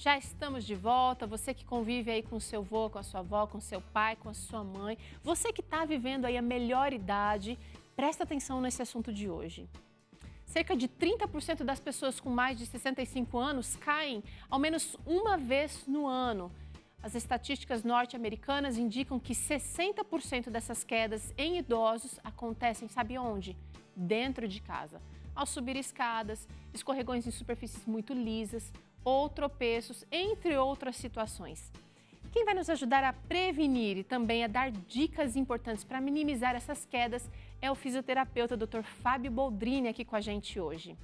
Já estamos de volta, você que convive aí com o seu avô, com a sua avó, com o seu pai, com a sua mãe, você que está vivendo aí a melhor idade, presta atenção nesse assunto de hoje. Cerca de 30% das pessoas com mais de 65 anos caem ao menos uma vez no ano. As estatísticas norte-americanas indicam que 60% dessas quedas em idosos acontecem, sabe onde? Dentro de casa. Ao subir escadas, escorregões em superfícies muito lisas ou tropeços, entre outras situações. Quem vai nos ajudar a prevenir e também a dar dicas importantes para minimizar essas quedas é o fisioterapeuta Dr. Fábio Boldrini aqui com a gente hoje.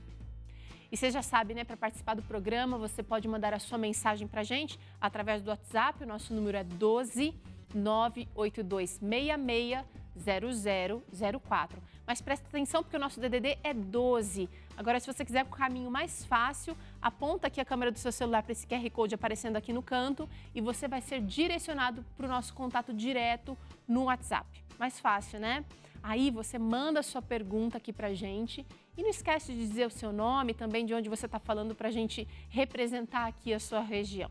E você já sabe, né, para participar do programa, você pode mandar a sua mensagem para a gente através do WhatsApp, o nosso número é 12 98266 0004. Mas presta atenção porque o nosso DDD é 12. Agora, se você quiser o caminho mais fácil, aponta aqui a câmera do seu celular para esse QR Code aparecendo aqui no canto e você vai ser direcionado para o nosso contato direto no WhatsApp. Mais fácil, né? Aí você manda a sua pergunta aqui para a gente e não esquece de dizer o seu nome, também de onde você está falando para a gente representar aqui a sua região.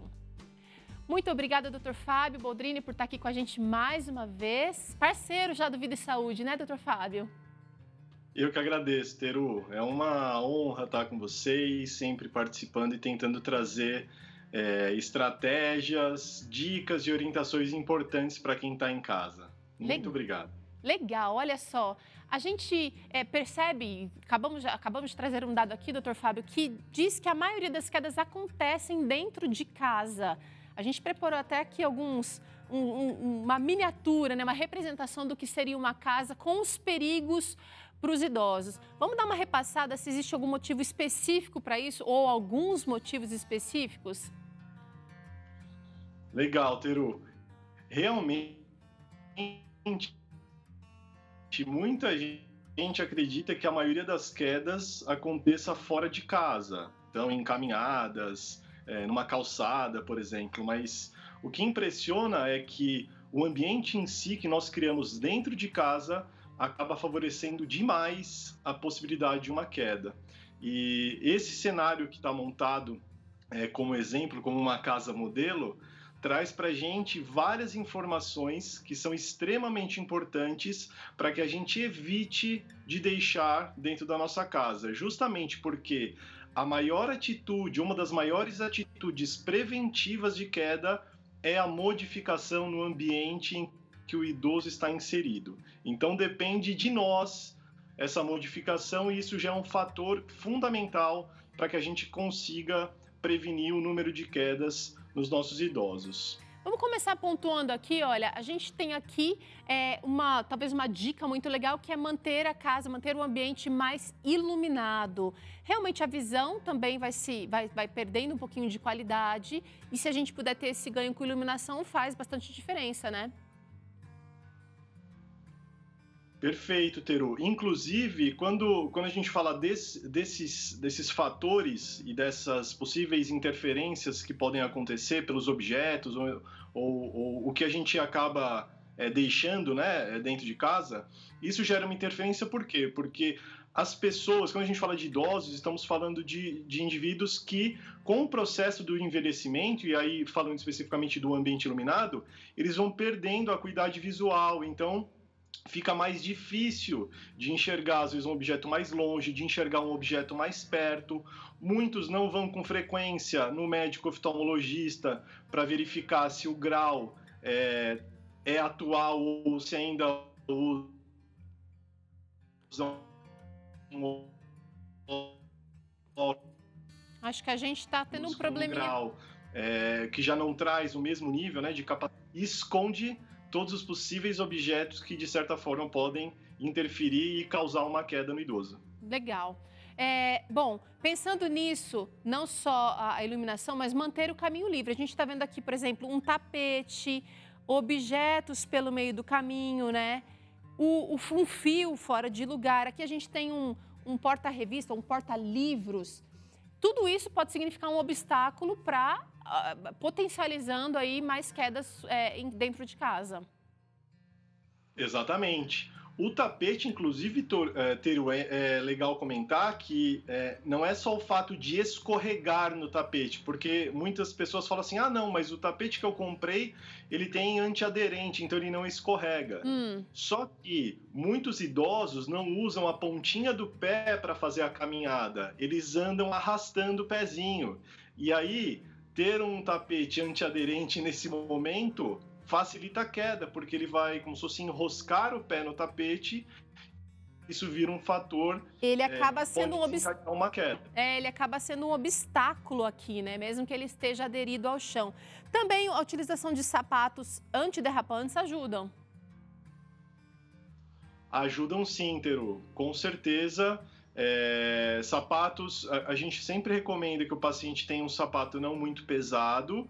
Muito obrigada, Dr. Fábio Boldrini, por estar aqui com a gente mais uma vez. Parceiro já do Vida e Saúde, né, Dr. Fábio? Eu que agradeço, Teru. É uma honra estar com vocês, sempre participando e tentando trazer estratégias, dicas e orientações importantes para quem está em casa. Muito obrigado. Legal, olha só. A gente percebe, acabamos de trazer um dado aqui, Dr. Fábio, que diz que a maioria das quedas acontecem dentro de casa. A gente preparou até aqui uma miniatura, né, uma representação do que seria uma casa com os perigos para os idosos. Vamos dar uma repassada se existe algum motivo específico para isso ou alguns motivos específicos? Legal, Teru. Realmente, muita gente acredita que a maioria das quedas aconteça fora de casa, então em caminhadas, numa calçada, por exemplo, mas o que impressiona é que o ambiente em si que nós criamos dentro de casa acaba favorecendo demais a possibilidade de uma queda. E esse cenário que está montado como exemplo, como uma casa modelo, traz para a gente várias informações que são extremamente importantes para que a gente evite de deixar dentro da nossa casa, justamente porque a maior atitude, uma das maiores atitudes preventivas de queda é a modificação no ambiente em que o idoso está inserido. Então depende de nós essa modificação e isso já é um fator fundamental para que a gente consiga prevenir o número de quedas nos nossos idosos. Vamos começar pontuando aqui, olha, a gente tem aqui talvez uma dica muito legal que é manter a casa, manter o ambiente mais iluminado. Realmente a visão também vai perdendo um pouquinho de qualidade e se a gente puder ter esse ganho com iluminação faz bastante diferença, né? Perfeito, Teru. Inclusive, quando a gente fala desses fatores e dessas possíveis interferências que podem acontecer pelos objetos ou o que a gente acaba deixando, né, dentro de casa, isso gera uma interferência por quê? Porque as pessoas, quando a gente fala de idosos, estamos falando de indivíduos que, com o processo do envelhecimento, e aí falando especificamente do ambiente iluminado, eles vão perdendo a acuidade visual, então fica mais difícil de enxergar, às vezes, um objeto mais longe, de enxergar um objeto mais perto. Muitos não vão com frequência no médico oftalmologista para verificar se o grau é atual ou se ainda usam. Acho que a gente está tendo um probleminha. Grau, que já não traz o mesmo nível, né, de capacidade, e esconde todos os possíveis objetos que, de certa forma, podem interferir e causar uma queda no idoso. Legal. Bom, pensando nisso, não só a iluminação, mas manter o caminho livre. A gente está vendo aqui, por exemplo, um tapete, objetos pelo meio do caminho, né? Um fio fora de lugar. Aqui a gente tem um porta-revista, um porta-livros. Tudo isso pode significar um obstáculo para potencializando aí mais quedas dentro de casa. Exatamente. O tapete, inclusive, Teru, é legal comentar que não é só o fato de escorregar no tapete, porque muitas pessoas falam assim, não, mas o tapete que eu comprei, ele tem antiaderente, então ele não escorrega. Só que muitos idosos não usam a pontinha do pé para fazer a caminhada, eles andam arrastando o pezinho. E aí, ter um tapete antiaderente nesse momento facilita a queda, porque ele vai, como se fosse, enroscar o pé no tapete, isso vira um fator. Ele acaba sendo uma queda. Ele acaba sendo um obstáculo aqui, né? Mesmo que ele esteja aderido ao chão. Também a utilização de sapatos antiderrapantes ajudam. Ajudam sim, Teru, com certeza. Sapatos, a gente sempre recomenda que o paciente tenha um sapato não muito pesado,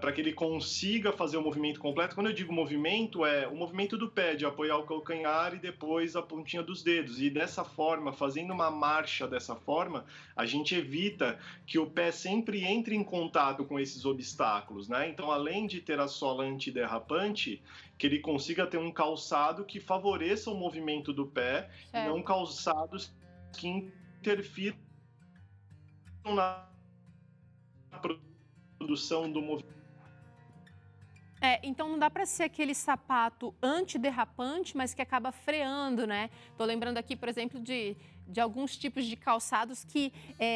para que ele consiga fazer o movimento completo. Quando eu digo movimento, é o movimento do pé, de apoiar o calcanhar e depois a pontinha dos dedos. E dessa forma, fazendo uma marcha dessa forma, a gente evita que o pé sempre entre em contato com esses obstáculos, né? Então, além de ter a sola antiderrapante, que ele consiga ter um calçado que favoreça o movimento do pé, e não calçados que interfiram na produção do movimento. Então não dá para ser aquele sapato antiderrapante, mas que acaba freando, né? Tô lembrando aqui, por exemplo, de alguns tipos de calçados que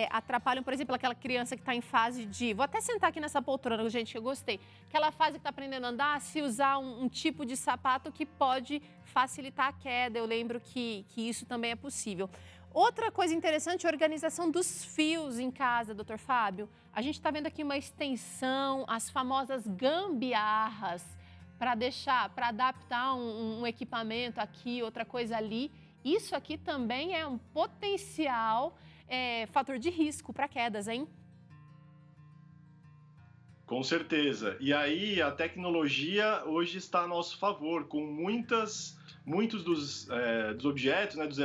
atrapalham, por exemplo, aquela criança que está em fase de... Vou até sentar aqui nessa poltrona, gente, que eu gostei. Aquela fase que está aprendendo a andar, se usar um tipo de sapato que pode facilitar a queda. Eu lembro que isso também é possível. Outra coisa interessante é a organização dos fios em casa, doutor Fábio. A gente está vendo aqui uma extensão, as famosas gambiarras, para adaptar um equipamento aqui, outra coisa ali. Isso aqui também é um potencial fator de risco para quedas, hein? Com certeza. E aí a tecnologia hoje está a nosso favor, com muitos dos objetos, né, dos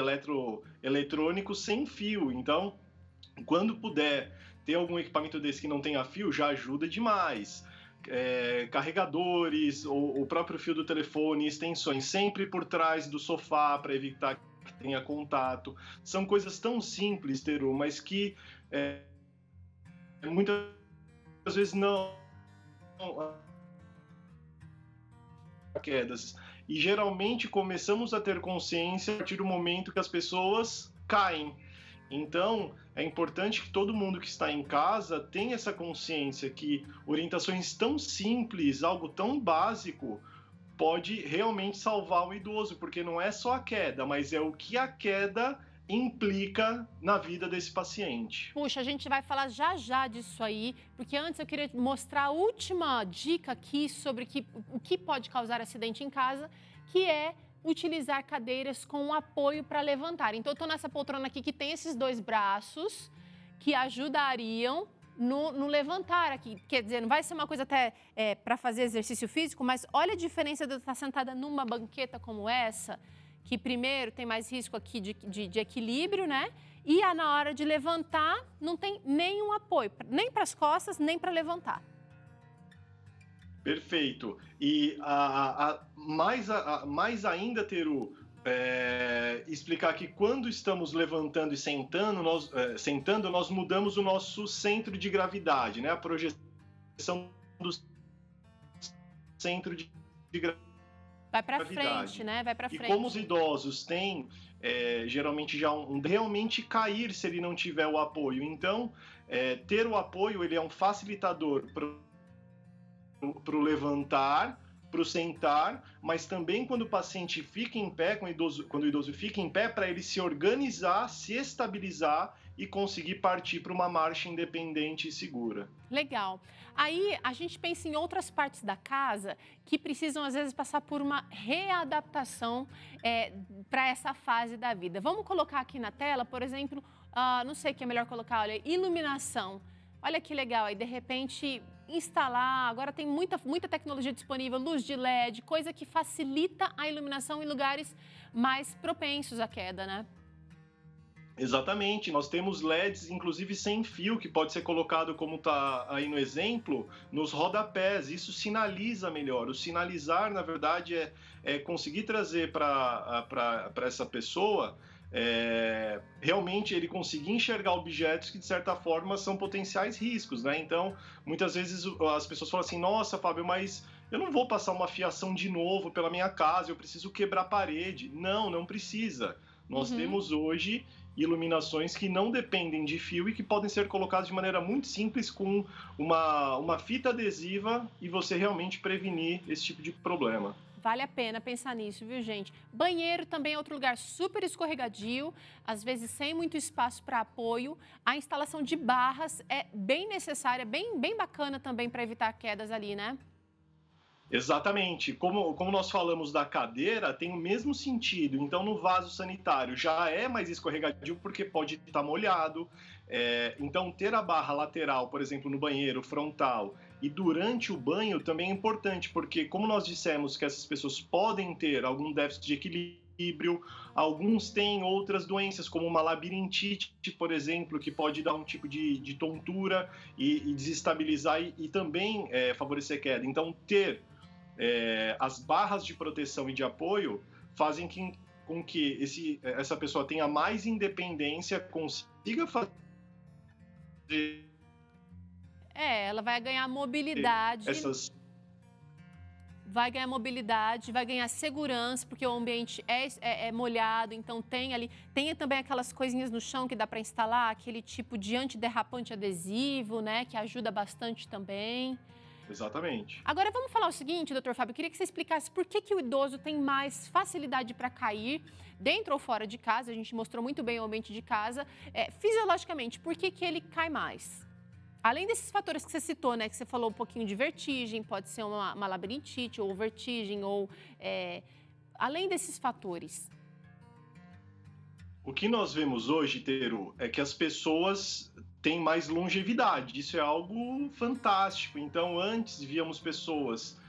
eletrônicos sem fio. Então, quando puder ter algum equipamento desse que não tenha fio, já ajuda demais. Carregadores, ou o próprio fio do telefone, extensões sempre por trás do sofá para evitar que tenha contato. São coisas tão simples, Teru, mas que muitas vezes não quedas. E geralmente começamos a ter consciência a partir do momento que as pessoas caem. Então, é importante que todo mundo que está em casa tenha essa consciência que orientações tão simples, algo tão básico, pode realmente salvar o idoso, porque não é só a queda, mas é o que a queda implica na vida desse paciente. Puxa, a gente vai falar já disso aí, porque antes eu queria mostrar a última dica aqui sobre o que pode causar acidente em casa, que é utilizar cadeiras com apoio para levantar. Então, eu estou nessa poltrona aqui que tem esses dois braços que ajudariam no levantar aqui. Quer dizer, não vai ser uma coisa até para fazer exercício físico, mas olha a diferença de eu estar sentada numa banqueta como essa, que primeiro tem mais risco aqui de equilíbrio, né? E na hora de levantar, não tem nenhum apoio, nem para as costas, nem para levantar. Perfeito. E mais ainda, Teru, explicar que quando estamos levantando e sentando, nós mudamos o nosso centro de gravidade, né? A projeção do centro de gravidade. Vai para frente, né? Vai para frente. E como os idosos têm, geralmente, já realmente cair se ele não tiver o apoio. Então, ter o apoio, ele é um facilitador para o levantar, para o sentar, mas também quando o paciente fica em pé, quando o idoso fica em pé, para ele se organizar, se estabilizar e conseguir partir para uma marcha independente e segura. Legal. Aí a gente pensa em outras partes da casa que precisam, às vezes, passar por uma readaptação para essa fase da vida. Vamos colocar aqui na tela, por exemplo, não sei o que é melhor colocar, olha, iluminação. Olha que legal, aí de repente instalar, agora tem muita tecnologia disponível, luz de LED, coisa que facilita a iluminação em lugares mais propensos à queda, né? Exatamente, nós temos LEDs, inclusive sem fio, que pode ser colocado, como está aí no exemplo, nos rodapés. Isso sinaliza melhor. O sinalizar, na verdade, é conseguir trazer para essa pessoa realmente ele conseguir enxergar objetos que, de certa forma, são potenciais riscos, né? Então, muitas vezes as pessoas falam assim: nossa, Fábio, mas eu não vou passar uma fiação de novo pela minha casa, eu preciso quebrar a parede. Não, não precisa. Nós temos hoje iluminações que não dependem de fio e que podem ser colocadas de maneira muito simples com uma fita adesiva e você realmente prevenir esse tipo de problema. Vale a pena pensar nisso, viu, gente? Banheiro também é outro lugar super escorregadio, às vezes sem muito espaço para apoio. A instalação de barras é bem necessária, bem bacana também para evitar quedas ali, né? Exatamente. Como nós falamos da cadeira, tem o mesmo sentido. Então, no vaso sanitário já é mais escorregadio porque pode estar molhado. Então, ter a barra lateral, por exemplo, no banheiro frontal e durante o banho também é importante, porque como nós dissemos que essas pessoas podem ter algum déficit de equilíbrio, alguns têm outras doenças, como uma labirintite, por exemplo, que pode dar um tipo de tontura e desestabilizar e também favorecer queda. Então, ter as barras de proteção e de apoio fazem com que essa pessoa tenha mais independência, consiga fazer Ela vai ganhar mobilidade. essas... Vai ganhar mobilidade, vai ganhar segurança, porque o ambiente é molhado, então tem também aquelas coisinhas no chão que dá para instalar, aquele tipo de antiderrapante adesivo, né, que ajuda bastante também. Exatamente. Agora vamos falar o seguinte, doutor Fábio, eu queria que você explicasse por que o idoso tem mais facilidade para cair, dentro ou fora de casa, a gente mostrou muito bem o ambiente de casa, fisiologicamente, por que ele cai mais? Além desses fatores que você citou, né, que você falou um pouquinho de vertigem, pode ser uma labirintite ou vertigem, além desses fatores. O que nós vemos hoje, Teru, é que as pessoas têm mais longevidade. Isso é algo fantástico. Então, antes víamos pessoas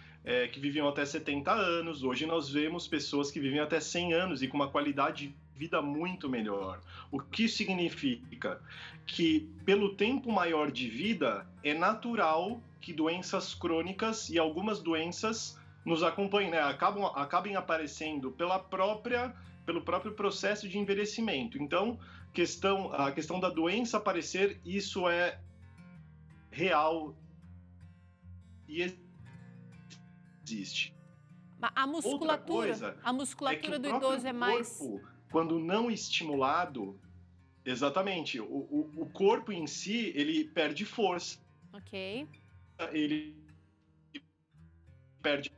que viviam até 70 anos, hoje nós vemos pessoas que vivem até 100 anos e com uma qualidade de vida muito melhor. O que isso significa? Que pelo tempo maior de vida, é natural que doenças crônicas e algumas doenças nos acompanhem, né? Acabem aparecendo pelo próprio processo de envelhecimento. Então, a questão da doença aparecer, isso é real e existe. A musculatura do idoso é mais... corpo, quando não estimulado, exatamente, o corpo em si, ele perde força. Ok. Ele perde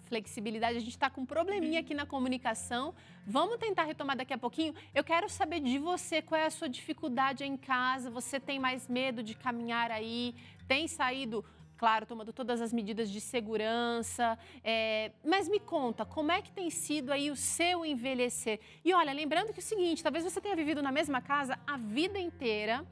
flexibilidade. A gente está com um probleminha aqui na comunicação. Vamos tentar retomar daqui a pouquinho. Eu quero saber de você, qual é a sua dificuldade em casa? Você tem mais medo de caminhar aí? Tem saído, claro, tomando todas as medidas de segurança? Mas me conta, como é que tem sido aí o seu envelhecer? E olha, lembrando que é o seguinte, talvez você tenha vivido na mesma casa a vida inteira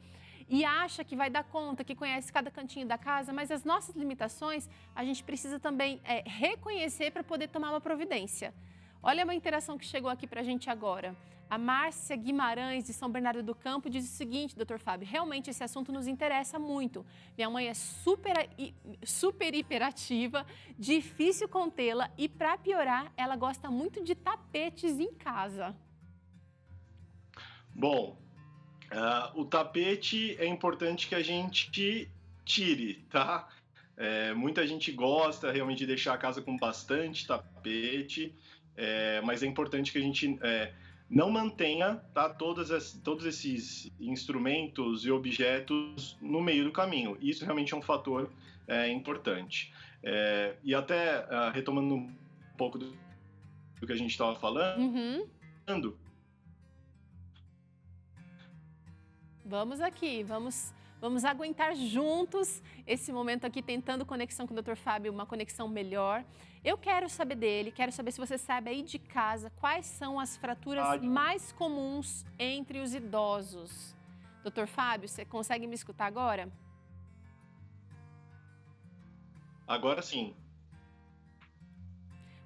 e acha que vai dar conta, que conhece cada cantinho da casa, mas as nossas limitações a gente precisa também reconhecer para poder tomar uma providência. Olha uma interação que chegou aqui para a gente agora. A Márcia Guimarães, de São Bernardo do Campo, diz o seguinte, doutor Fábio, realmente esse assunto nos interessa muito. Minha mãe é super hiperativa, difícil contê-la e, para piorar, ela gosta muito de tapetes em casa. Bom, o tapete é importante que a gente tire, tá? Muita gente gosta realmente de deixar a casa com bastante tapete, mas é importante que a gente não mantenha, tá, todos esses instrumentos e objetos no meio do caminho. Isso realmente é um fator importante. E até retomando um pouco do que a gente estava falando, Vamos aqui, vamos aguentar juntos esse momento aqui, tentando conexão com o Dr. Fábio, uma conexão melhor. Eu quero saber dele, quero saber se você sabe aí de casa quais são as fraturas mais comuns entre os idosos. Dr. Fábio, você consegue me escutar agora? Agora sim.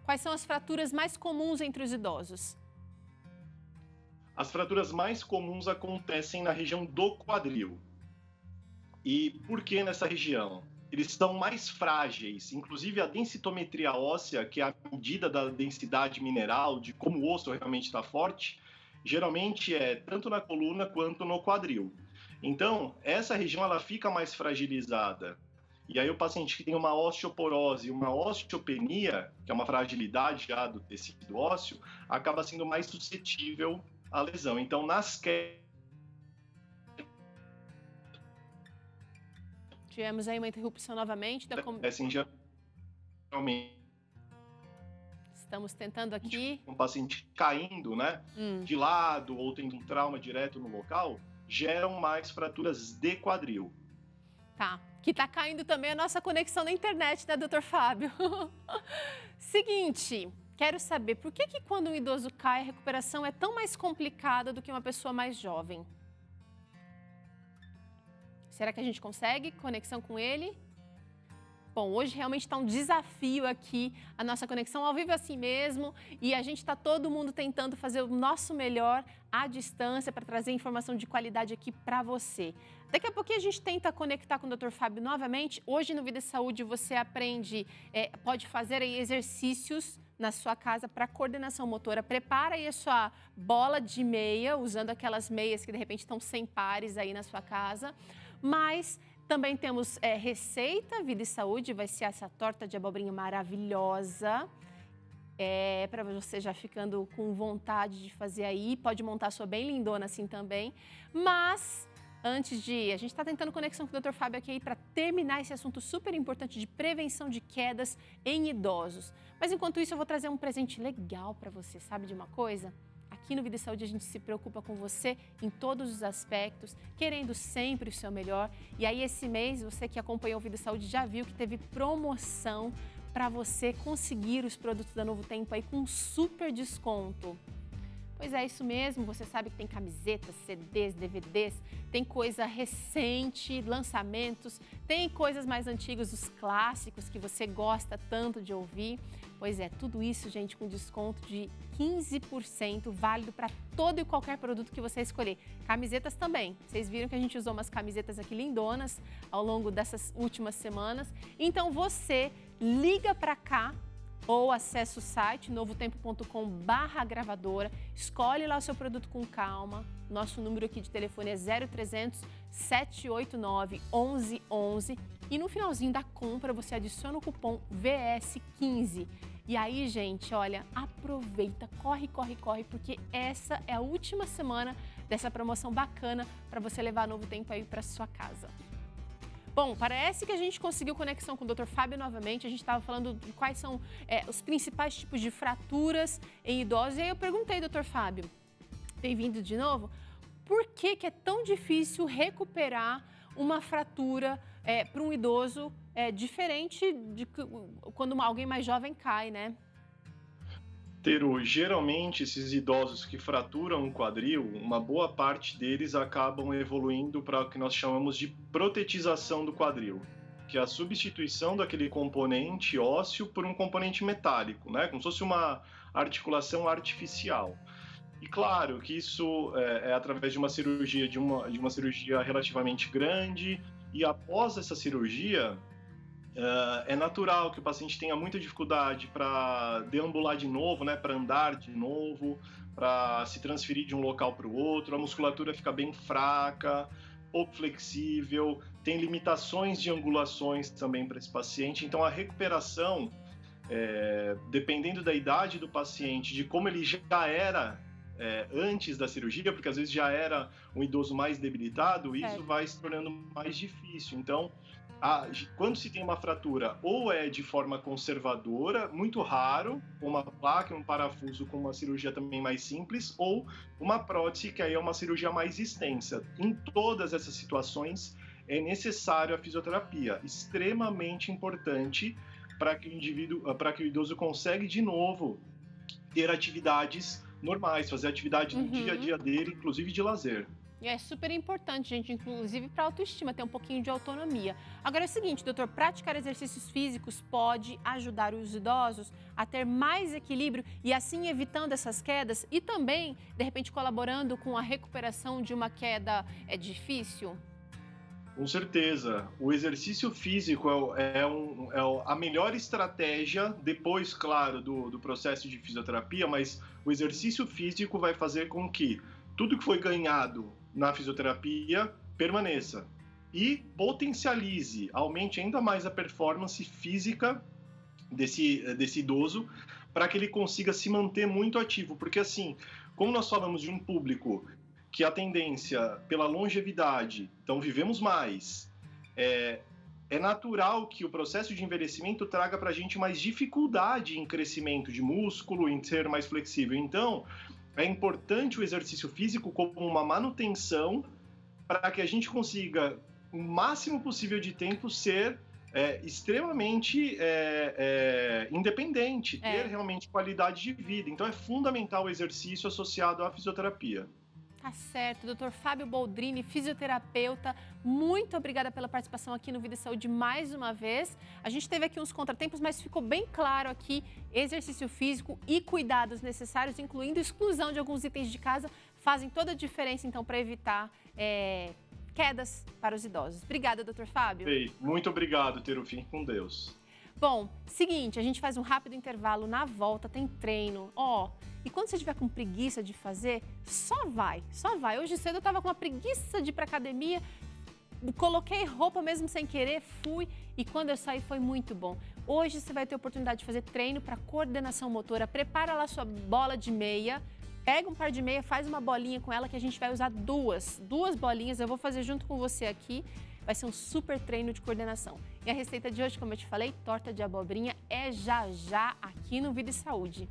Quais são as fraturas mais comuns entre os idosos? As fraturas mais comuns acontecem na região do quadril. E por que nessa região? Eles são mais frágeis, inclusive a densitometria óssea, que é a medida da densidade mineral, de como o osso realmente está forte, geralmente é tanto na coluna quanto no quadril. Então, essa região ela fica mais fragilizada. E aí o paciente que tem uma osteoporose e uma osteopenia, que é uma fragilidade já do tecido ósseo, acaba sendo mais suscetível à lesão. Então, nas quedas... Tivemos aí uma interrupção novamente. Assim, geralmente... Estamos tentando aqui... Um paciente caindo, né, de lado ou tendo um trauma direto no local, geram mais fraturas de quadril. Tá. Que tá caindo também a nossa conexão na internet, né, doutor Fábio? Seguinte, quero saber, por que quando um idoso cai, a recuperação é tão mais complicada do que uma pessoa mais jovem? Será que a gente consegue conexão com ele? Bom, hoje realmente está um desafio aqui, a nossa conexão ao vivo é assim mesmo, e a gente está todo mundo tentando fazer o nosso melhor à distância para trazer informação de qualidade aqui para você. Daqui a pouquinho a gente tenta conectar com o Dr. Fábio novamente. Hoje no Vida e Saúde você aprende, pode fazer aí exercícios na sua casa para coordenação motora. Prepara aí a sua bola de meia, usando aquelas meias que de repente estão sem pares aí na sua casa, mas... Também temos receita, Vida e Saúde, vai ser essa torta de abobrinha maravilhosa. Para você já ficando com vontade de fazer aí, pode montar a sua bem lindona assim também. Mas, antes de... A gente está tentando conexão com o Dr. Fábio aqui para terminar esse assunto super importante de prevenção de quedas em idosos. Mas enquanto isso eu vou trazer um presente legal para você, sabe de uma coisa? Aqui no Vida e Saúde a gente se preocupa com você em todos os aspectos, querendo sempre o seu melhor. E aí esse mês, você que acompanhou o Vida e Saúde já viu que teve promoção para você conseguir os produtos da Novo Tempo aí com super desconto. Pois é, isso mesmo, você sabe que tem camisetas, CDs, DVDs, tem coisa recente, lançamentos, tem coisas mais antigas, os clássicos que você gosta tanto de ouvir. Pois é, tudo isso, gente, com desconto de 15%, válido para todo e qualquer produto que você escolher. Camisetas também. Vocês viram que a gente usou umas camisetas aqui lindonas ao longo dessas últimas semanas. Então você liga para cá ou acessa o site novotempo.com/gravadora, escolhe lá o seu produto com calma. Nosso número aqui de telefone é 0300 789 1111 e no finalzinho da compra você adiciona o cupom VS15. E aí, gente, olha, aproveita, corre, corre, corre, porque essa é a última semana dessa promoção bacana para você levar Novo Tempo aí para sua casa. Bom, parece que a gente conseguiu conexão com o Dr. Fábio novamente. A gente estava falando de quais são os principais tipos de fraturas em idosos. E aí eu perguntei, Dr. Fábio, bem-vindo de novo, por que é tão difícil recuperar uma fratura para um idoso diferente de quando alguém mais jovem cai, né? Teru, geralmente esses idosos que fraturam o quadril, uma boa parte deles acabam evoluindo para o que nós chamamos de protetização do quadril, que é a substituição daquele componente ósseo por um componente metálico, né? Como se fosse uma articulação artificial. E claro que isso é através de uma cirurgia, de uma cirurgia relativamente grande, e após essa cirurgia, é natural que o paciente tenha muita dificuldade para deambular de novo, né, para andar de novo, para se transferir de um local para o outro, a musculatura fica bem fraca, pouco flexível, tem limitações de angulações também para esse paciente, então a recuperação, dependendo da idade do paciente, de como ele já era antes da cirurgia, porque às vezes já era um idoso mais debilitado, isso vai se tornando mais difícil. Então, quando se tem uma fratura, ou é de forma conservadora, muito raro, uma placa, um parafuso com uma cirurgia também mais simples, ou uma prótese, que aí é uma cirurgia mais extensa. Em todas essas situações, é necessário a fisioterapia, extremamente importante para que o idoso consiga de novo ter atividades normais, fazer atividade no dia a dia dele, inclusive de lazer. E é super importante, gente, inclusive para a autoestima, ter um pouquinho de autonomia. Agora é o seguinte, doutor, praticar exercícios físicos pode ajudar os idosos a ter mais equilíbrio e assim evitando essas quedas e também, de repente, colaborando com a recuperação de uma queda difícil? Com certeza. O exercício físico a melhor estratégia, depois, claro, do processo de fisioterapia, mas o exercício físico vai fazer com que tudo que foi ganhado na fisioterapia permaneça e potencialize, aumente ainda mais a performance física desse idoso para que ele consiga se manter muito ativo. Porque, assim, como nós falamos de um público que a tendência pela longevidade, então vivemos mais, é natural que o processo de envelhecimento traga para a gente mais dificuldade em crescimento de músculo, em ser mais flexível. Então, é importante o exercício físico como uma manutenção para que a gente consiga, o máximo possível de tempo, ser extremamente independente, ter realmente qualidade de vida. Então, é fundamental o exercício associado à fisioterapia. Tá certo, doutor Fábio Boldrini, fisioterapeuta, muito obrigada pela participação aqui no Vida e Saúde mais uma vez. A gente teve aqui uns contratempos, mas ficou bem claro aqui, exercício físico e cuidados necessários, incluindo exclusão de alguns itens de casa, fazem toda a diferença, então, para evitar quedas para os idosos. Obrigada, doutor Fábio. Muito obrigado, Terufim, com Deus. Bom, seguinte, a gente faz um rápido intervalo, na volta tem treino, e quando você estiver com preguiça de fazer, só vai. Hoje cedo eu estava com uma preguiça de ir para academia, coloquei roupa mesmo sem querer, fui e quando eu saí foi muito bom. Hoje você vai ter a oportunidade de fazer treino para coordenação motora, prepara lá sua bola de meia, pega um par de meia, faz uma bolinha com ela que a gente vai usar duas bolinhas, eu vou fazer junto com você aqui. Vai ser um super treino de coordenação. E a receita de hoje, como eu te falei, torta de abobrinha, é já aqui no Vida e Saúde.